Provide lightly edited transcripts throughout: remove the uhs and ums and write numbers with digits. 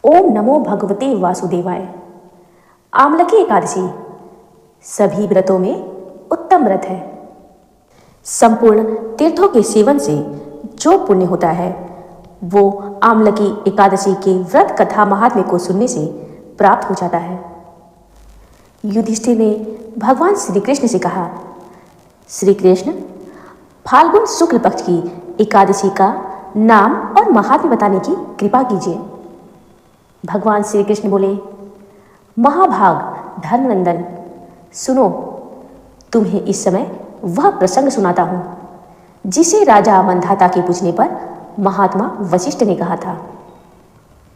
ओम नमो भगवते वासुदेवाय। आमलकी एकादशी सभी व्रतों में उत्तम व्रत है। संपूर्ण तीर्थों के सेवन से जो पुण्य होता है वो आमलकी एकादशी के व्रत कथा महात्म्य को सुनने से प्राप्त हो जाता है। युधिष्ठिर ने भगवान श्री कृष्ण से कहा, श्री कृष्ण, फाल्गुन शुक्ल पक्ष की एकादशी का नाम और महात्म्य बताने की कृपा कीजिए। भगवान श्री कृष्ण बोले, महाभाग धर्मनंदन, सुनो, तुम्हें इस समय वह प्रसंग सुनाता हूं जिसे राजा मंधाता के पूछने पर महात्मा वशिष्ठ ने कहा था।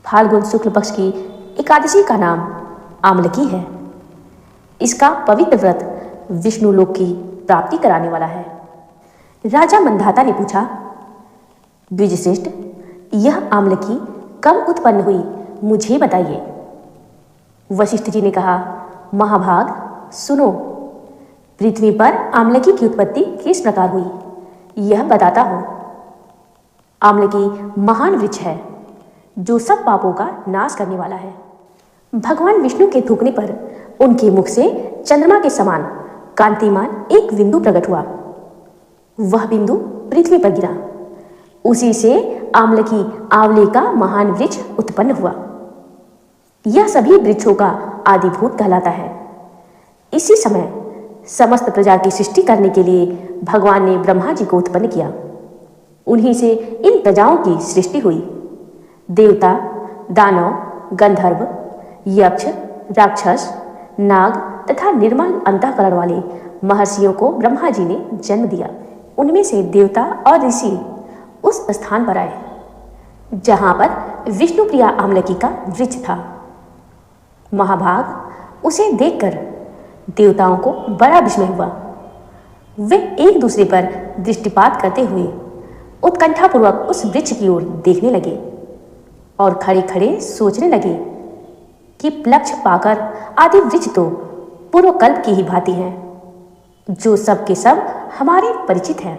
फाल्गुन शुक्ल पक्ष की एकादशी का नाम आमलकी है। इसका पवित्र व्रत विष्णु लोक की प्राप्ति कराने वाला है। राजा मंधाता ने पूछा, द्विजश्रेष्ठ, यह आमलकी कब उत्पन्न हुई, मुझे बताइए। वशिष्ठ जी ने कहा, महाभाग सुनो, पृथ्वी पर आमलकी की उत्पत्ति किस प्रकार हुई यह बताता हूं। आमलकी महान वृक्ष है जो सब पापों का नाश करने वाला है। भगवान विष्णु के थूकने पर उनके मुख से चंद्रमा के समान कांतिमान एक बिंदु प्रकट हुआ। वह बिंदु पृथ्वी पर गिरा। उसी से आमलकी आंवले का महान वृक्ष उत्पन्न हुआ। यह सभी वृक्षों का आदिभूत कहलाता है। इसी समय समस्त प्रजा की सृष्टि करने के लिए भगवान ने ब्रह्मा जी को उत्पन्न किया। उन्हीं से इन प्रजाओं की सृष्टि हुई। देवता, दानव, गंधर्व, यक्ष, राक्षस, नाग तथा निर्मल अंतःकरण वाले महर्षियों को ब्रह्मा जी ने जन्म दिया। उनमें से देवता और ऋषि उस स्थान पर आए जहां पर विष्णु प्रिया आमलकी का वृक्ष था। महाभाग, उसे देखकर देवताओं को बड़ा विस्मय हुआ। वे एक दूसरे पर दृष्टिपात करते हुए उत्कंठापूर्वक उस वृक्ष की ओर देखने लगे और खड़े खड़े सोचने लगे कि लक्ष्य पाकर आदि वृक्ष तो पूर्व कल्प की ही भांति हैं, जो सब के सब हमारे परिचित हैं,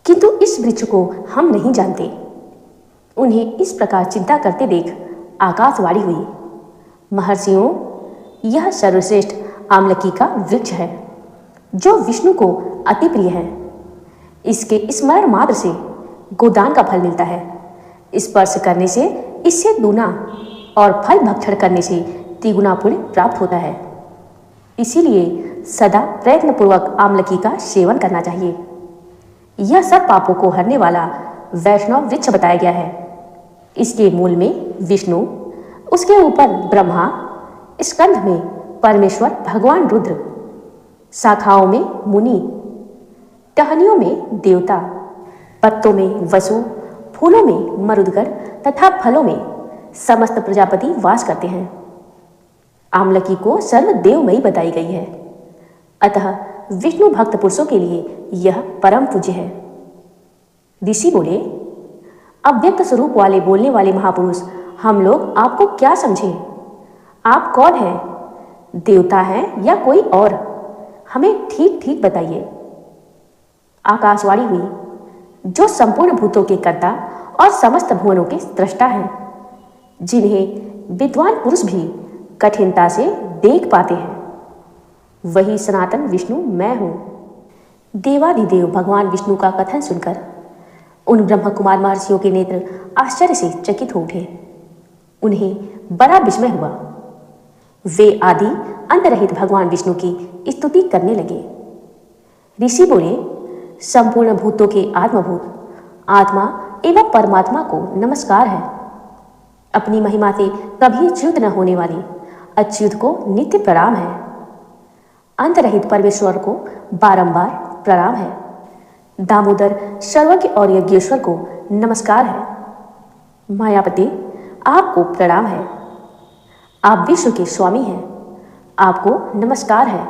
किंतु इस वृक्ष को हम नहीं जानते। उन्हें इस प्रकार चिंता करते देख आकाशवाणी हुई, महर्षियों, यह सर्वश्रेष्ठ आमलकी का वृक्ष है जो विष्णु को अति प्रिय है। इसके स्मरण मात्र से गोदान का फल मिलता है। स्पर्श करने से इससे दूना और फल भक्षण करने से तिगुना पुण्य प्राप्त होता है। इसीलिए सदा प्रयत्नपूर्वक आमलकी का सेवन करना चाहिए। यह सब पापों को हरने वाला वैष्णव वृक्ष बताया गया है। इसके मूल में विष्णु, उसके ऊपर ब्रह्मा, स्कंध में परमेश्वर भगवान रुद्र, शाखाओं में मुनि, टहनियों में देवता, पत्तों में वसु, फूलों में मरुदगण तथा फलों में समस्त प्रजापति वास करते हैं। आमलकी को सर्वदेवमयी बताई गई है। अतः विष्णु भक्त पुरुषों के लिए यह परम पूज्य है। ऋषि बोले, अव्यक्त स्वरूप वाले बोलने वाले महापुरुष, हम लोग आपको क्या समझें? आप कौन हैं? देवता हैं या कोई और? हमें ठीक ठीक बताइए। आकाशवाणी हुई, जो संपूर्ण भूतों के कर्ता और समस्त भुवनों के स्रष्टा हैं, जिन्हें विद्वान पुरुष भी कठिनता से देख पाते हैं, वही सनातन विष्णु मैं हूं। देवाधिदेव भगवान विष्णु का कथन सुनकर उन ब्रह्म कुमार महर्षियों के नेत्र आश्चर्य से चकित हो उठे। उन्हें बड़ा विस्मय हुआ। वे आदि अंत रहित भगवान विष्णु की स्तुति करने लगे। ऋषि बोले, संपूर्ण भूतों के आत्मभूत आत्मा एवं परमात्मा को नमस्कार है। अपनी महिमा से कभी च्युत न होने वाली अच्युत को नित्य प्रणाम है। अंत रहित परमेश्वर को बारंबार प्रणाम है। दामोदर, सर्वज्ञ और यज्ञेश्वर को नमस्कार है। मायापति, आपको प्रणाम है। आप विश्व के स्वामी हैं, आपको नमस्कार है।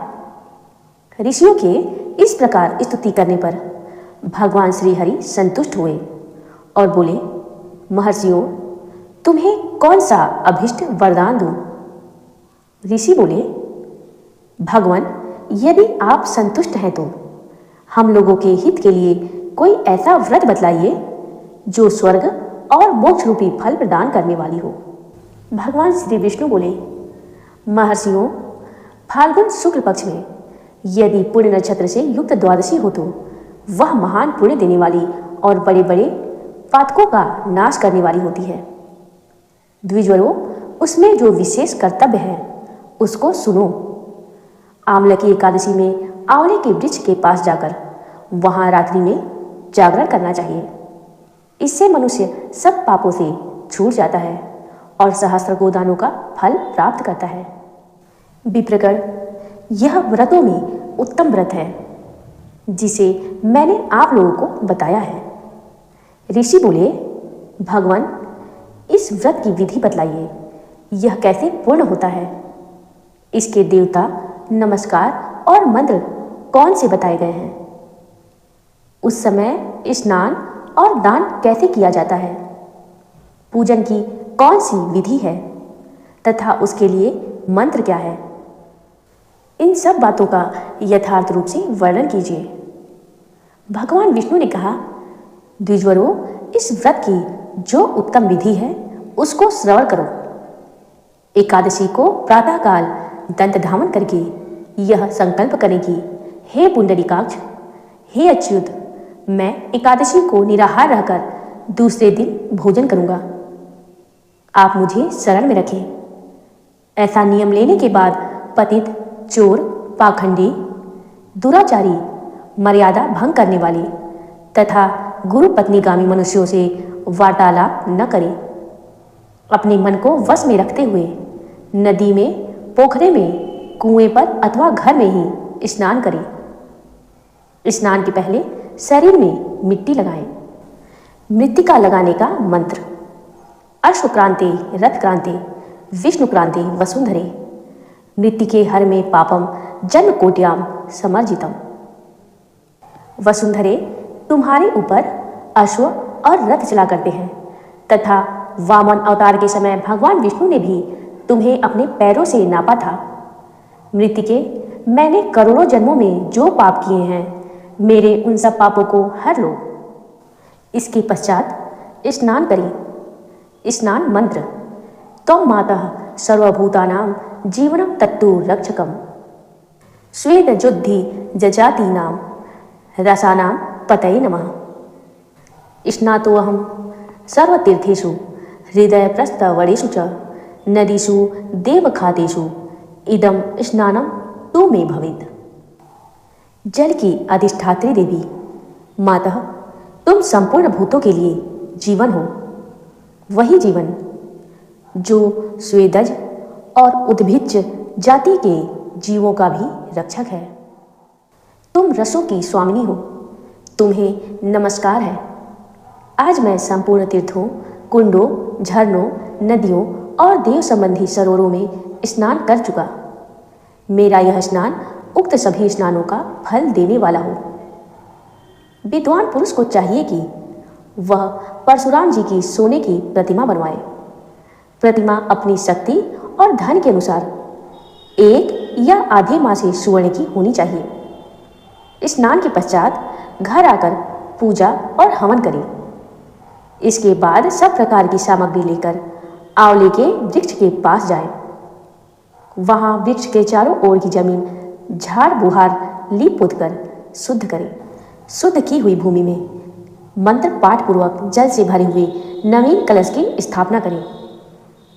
ऋषियों के इस प्रकार स्तुति करने पर भगवान श्री हरि संतुष्ट हुए और बोले, महर्षियों, तुम्हें कौन सा अभिष्ट वरदान दूं? ऋषि बोले, भगवान, यदि आप संतुष्ट हैं तो हम लोगों के हित के लिए कोई ऐसा व्रत बतलाइए जो स्वर्ग और मोक्ष रूपी फल प्रदान करने वाली हो। भगवान श्री विष्णु बोले, महर्षियों, फाल्गुन शुक्ल पक्ष में यदि पुण्य नक्षत्र से युक्त द्वादशी हो तो वह महान पुण्य देने वाली और बड़े बड़े पातकों का नाश करने वाली होती है। द्विजवरों, उसमें जो विशेष कर्तव्य है उसको सुनो। आंवले की एकादशी में आंवले के वृक्ष के पास जाकर वहां रात्रि में जागरण करना चाहिए। इससे मनुष्य सब पापों से छूट जाता है और सहस्त्र गोदानों का फल प्राप्त करता है। विप्रगण, यह व्रतों में उत्तम व्रत है जिसे मैंने आप लोगों को बताया है। ऋषि बोले, भगवान, इस व्रत की विधि बतलाइए, यह कैसे पूर्ण होता है? इसके देवता, नमस्कार और मंत्र कौन से बताए गए हैं? उस समय स्नान और दान कैसे किया जाता है? पूजन की कौन सी विधि है तथा उसके लिए मंत्र क्या है? इन सब बातों का यथार्थ रूप से वर्णन कीजिए। भगवान विष्णु ने कहा, द्विजवरों, इस व्रत की जो उत्तम विधि है उसको श्रवण करो। एकादशी को प्रातःकाल दंत धावन करके यह संकल्प करें कि हे पुंडरीकाक्ष, हे अच्युत, मैं एकादशी को निराहार रहकर दूसरे दिन भोजन करूंगा। आप मुझे शरण में रखें। ऐसा नियम लेने के बाद पतित, चोर, पाखंडी, दुराचारी, मर्यादा भंग करने वाले तथा गुरु पत्नीगामी मनुष्यों से वार्तालाप न करें। अपने मन को वश में रखते हुए नदी में, पोखरे में, कुएं पर अथवा घर में ही स्नान करें। स्नान के पहले शरीर में मिट्टी लगाएं। मृत्तिका लगाने का मंत्र: अश्वक्रांते रथक्रांते विष्णुक्रांते वसुंधरे मृत्तिके हर में पापम जन्म कोट्याम समर्जितम। वसुंधरे तुम्हारे ऊपर अश्व और रथ चला करते हैं तथा वामन अवतार के समय भगवान विष्णु ने भी तुम्हें अपने पैरों से नापा था। मृत्तिके, मैंने करोड़ों जन्मों में जो पाप किए हैं, मेरे उन सब पापों को हर लो। इसके पश्चात स्नान करें। स्नान मंत्र: तौ मातः सर्वभूतानां जीवनम तत्तु रक्षकम स्वेद जुद्धि जजातीनां रसानां पतये नमः। स्नातोऽहं सर्वतीर्थेषु हृदयप्रस्थवरेषु च नदीषु देवखातेषु इदं स्नानं तु मे भवेत्। जल की अधिष्ठात्री देवी, मातः, तुम संपूर्ण भूतों के लिए जीवन हो। वही जीवन जो स्वेदज और उद्भिज्ज जाति के जीवों का भी रक्षक है। तुम रसों की स्वामिनी हो। तुम्हें नमस्कार है। आज मैं संपूर्ण तीर्थों, कुंडों, झरनों, नदियों और देव संबंधी सरोवरों में स्नान कर चुका। मेरा यह स्नान उक्त सभी स्नानों का फल देने वाला हो। विद्वान पुरुष को चाहिए कि वह परशुराम जी की सोने की प्रतिमा बनवाए। प्रतिमा अपनी शक्ति और धन के अनुसार 1 या आधे माह से सुवर्ण की होनी चाहिए। स्नान के पश्चात घर आकर पूजा और हवन करें। इसके बाद सब प्रकार की सामग्री लेकर आंवले के वृक्ष के पास जाएं। वहां वृक्ष के चारों ओर की जमीन झाड़ बुहार लीप पोत कर शुद्ध करें। शुद्ध की हुई भूमि में मंत्र पाठ पूर्वक जल से भरे हुए नवीन कलश की स्थापना करें।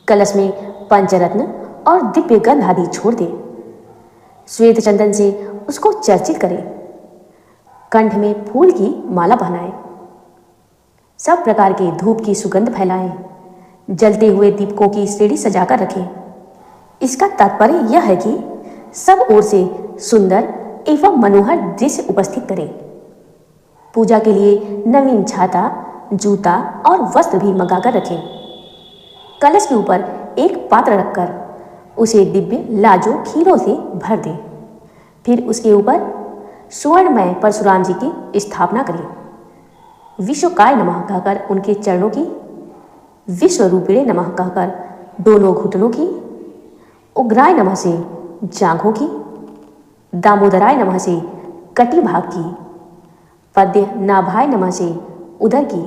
कलश में पंचरत्न और दिव्य गंध आदि छोड़ दें। श्वेत चंदन से उसको चर्चित करें। कंठ में फूल की माला पहनाएं। सब प्रकार के धूप की सुगंध फैलाएं। जलते हुए दीपकों की श्रेणी सजाकर रखें। इसका तात्पर्य यह है कि सब ओर से सुंदर एवं मनोहर दृश्य उपस्थित करें। पूजा के लिए नवीन छाता, जूता और वस्त्र भी मंगाकर रखें। कलश के ऊपर एक पात्र रखकर उसे दिव्य लाजो खीरों से भर दें। फिर उसके ऊपर सुवर्णमय परशुराम जी की स्थापना करें। विश्वकाय नमः कहकर उनके चरणों की, विश्वरूपिणे नमः कहकर दोनों घुटनों की, उग्राय नमः से जांघों की, दामोदराय नमः से कटी भाग की, पद्य नाभाय नमः से उदर की,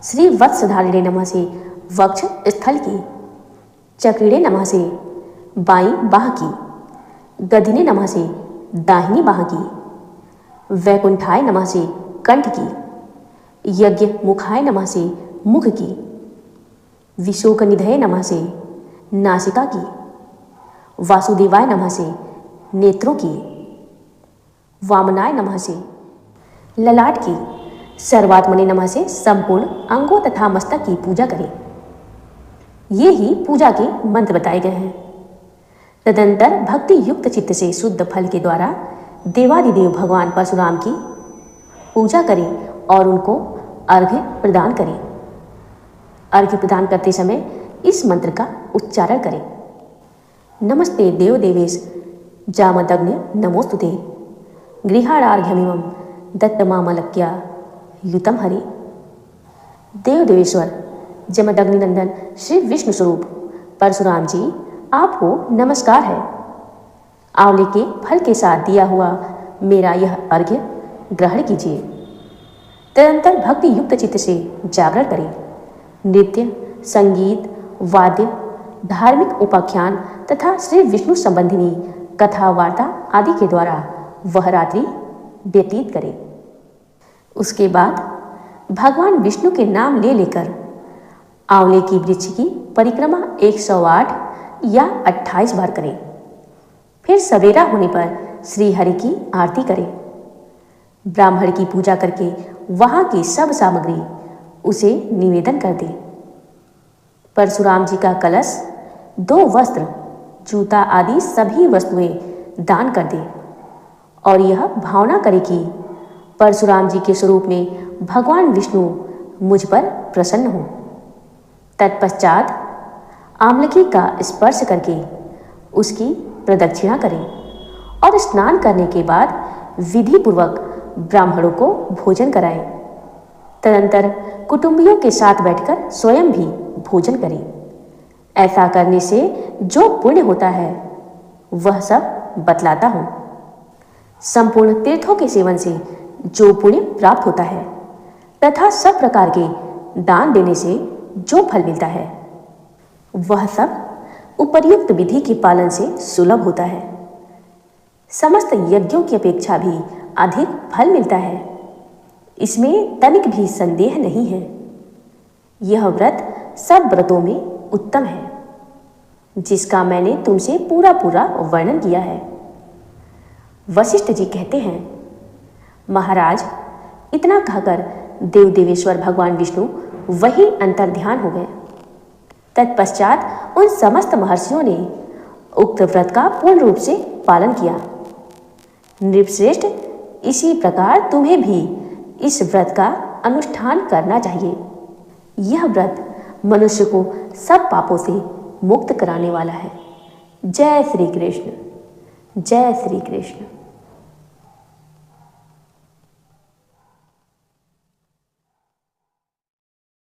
श्री वत्सधारिणे नमः से वक्ष स्थल की, चक्रीड़े नमः से बाईं बाह की, गदिने नमः से दाहिनी बाह की, वैकुंठाय नमः से कंठ की, यज्ञ मुखाय नमः से मुख की, विशोक निधये नमः से नासिका की, वासुदेवाय नमः से नेत्रों की, वामनाय नमः से ललाट की, सर्वात्मने नमः से संपूर्ण अंगों तथा मस्तक की पूजा करें। ये ही पूजा के मंत्र बताए गए हैं। तदंतर भक्ति युक्त चित्त से शुद्ध फल के द्वारा देवादिदेव भगवान परशुराम की पूजा करें और उनको अर्घ्य प्रदान करें। अर्घ्य प्रदान करते समय इस मंत्र का उच्चारण करें। नमस्ते देव देवेश जामदग्नि नमोस्तुते गृहाणार्घ्यमिमं दत्तमामलक्या युतम हरि। देव देवेश्वर जमदग्नि नंदन श्री विष्णु स्वरूप परशुराम जी, आपको नमस्कार है। आंवले के फल के साथ दिया हुआ मेरा यह अर्घ्य ग्रहण कीजिए। तदंतर भक्ति युक्त चित्त से जागरण करें। नृत्य, संगीत, वाद्य, धार्मिक उपाख्यान तथा श्री विष्णु संबंधिनी कथा वार्ता आदि के द्वारा वह रात्रि व्यतीत करें। उसके बाद भगवान विष्णु के नाम ले लेकर आंवले की वृक्ष की परिक्रमा 108 या 28 बार करें। फिर सवेरा होने पर श्री हरि की आरती करें। ब्राह्मण की पूजा करके वहां की सब सामग्री उसे निवेदन कर दें। परशुराम जी का कलश, 2 वस्त्र, जूता आदि सभी वस्तुएं दान कर दें और यह भावना करें कि परशुराम जी के स्वरूप में भगवान विष्णु मुझ पर प्रसन्न हो। तत्पश्चात आमलकी का स्पर्श करके उसकी प्रदक्षिणा करें और स्नान करने के बाद विधि पूर्वक ब्राह्मणों को भोजन कराएं। तदंतर कुटुंबियों के साथ बैठकर स्वयं भी भोजन करें। ऐसा करने से जो पुण्य होता है वह सब बतलाता हूँ। संपूर्ण तीर्थों के सेवन से जो पुण्य प्राप्त होता है तथा सब प्रकार के दान देने से जो फल मिलता है वह सब उपर्युक्त विधि के पालन से सुलभ होता है। समस्त यज्ञों की अपेक्षा भी अधिक फल मिलता है, इसमें तनिक भी संदेह नहीं है। यह व्रत सब व्रतों में उत्तम है, जिसका मैंने तुमसे पूरा वर्णन किया है। वशिष्ठ जी कहते हैं, महाराज, इतना कहकर देव देवेश्वर भगवान विष्णु वही अंतर्ध्यान हो गए। तत्पश्चात उन समस्त महर्षियों ने उक्त व्रत का पूर्ण रूप से पालन किया। नृपश्रेष्ठ, इसी प्रकार तुम्हें भी इस व्रत का अनुष्ठान करना चाहिए। यह व्रत मनुष्य को सब पापों से मुक्त कराने वाला है। जय श्री कृष्ण, जय श्री कृष्ण।